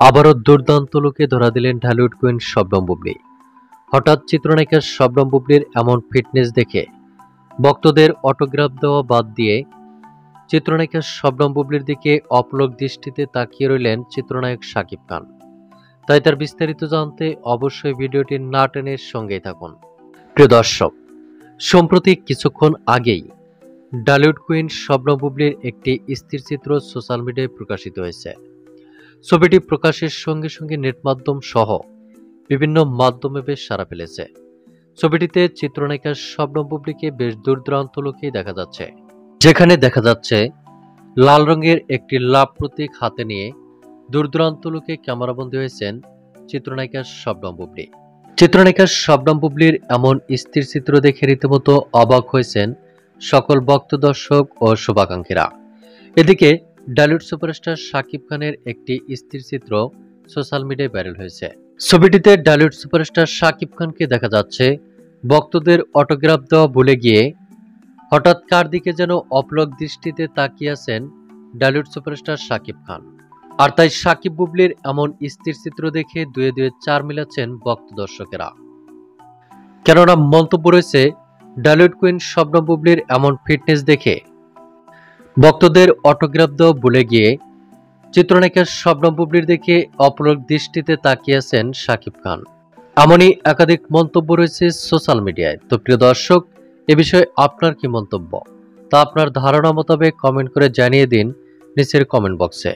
আবারও দুর্দান্ত লুকে ধরা দিলেন ঢালিউড কুইন শবনম বুবলী। হঠাৎ চিত্রনায়িকা শবনম বুবলীর এমন ফিটনেস দেখে ভক্তদের অটোগ্রাফ দেওয়া বাদ দিয়ে চিত্রনায়িকা শবনম বুবলীর দিকে অপলক দৃষ্টিতে তাকিয়ে রইলেন চিত্রনায়ক শাকিব খান। তাই তার বিস্তারিত জানতে অবশ্যই ভিডিওটি না টেনে সঙ্গেই থাকুন। প্রিয় দর্শক, সম্প্রতি কিছুক্ষণ আগেই ঢালিউড কুইন শবনম বুবলীর একটি স্থিরচিত্র সোশ্যাল মিডিয়ায় প্রকাশিত হয়েছে। ছবিটি প্রকাশের সঙ্গে সঙ্গে নেট মাধ্যম সহ বিভিন্ন মাধ্যমে বেশ সাড়া ফেলেছে। ছবিটিতে চিত্রনায়িকা শবনম বুবলীকে বেশ দূরদূরান্ত লোকেই দেখা যাচ্ছে, যেখানে দেখা যাচ্ছে লাল রঙের একটি লাভ প্রতীক হাতে নিয়ে দূরদূরান্ত লোকে ক্যামেরাবন্দী হয়েছেন চিত্রনায়িকা শবনম বুবলী। চিত্রনায়িকা শবনম বুবলীর এমন স্থির চিত্র দেখে রীতিমতো অবাক হয়েছেন সকল ভক্ত, দর্শক ও শুভাকাঙ্ক্ষীরা। এদিকে ঢালিউড সুপারস্টার শাকিব খানের একটি স্থির চিত্র সোশ্যাল মিডিয়ায় ভাইরাল হয়েছে। ছবিটিতে ঢালিউড সুপারস্টার শাকিব খানকে দেখা যাচ্ছে ভক্তদের অটোগ্রাফ দেওয়া ভুলে গিয়ে হঠাৎ কার দিকে যেন অপলক দৃষ্টিতে তাকিয়ে আছেন ঢালিউড সুপারস্টার শাকিব খান। আর তাই শাকিব বুবলীর এমন স্থির চিত্র দেখে দুয়ে দুয়ে চার মিলাচ্ছেন ভক্ত দর্শকেরা। কেননা মন্তব্য রয়েছে, ঢালিউড কুইন শবনম বুবলীর এমন ফিটনেস দেখে ভক্তদের অটোগ্রাফ দেওয়া ভুলে গিয়ে চিত্রনায়িকা শবনম বুবলীর দিকে অপলক দৃষ্টিতে তাকিয়ে আছেন শাকিব খান। এমনই একাধিক মন্তব্য রয়েছে সোশ্যাল মিডিয়ায়। তো প্রিয় দর্শক, এ বিষয়ে আপনার কি মন্তব্য তা আপনার ধারণা মোতাবেক কমেন্ট করে জানিয়ে দিন নিচের কমেন্ট বক্সে।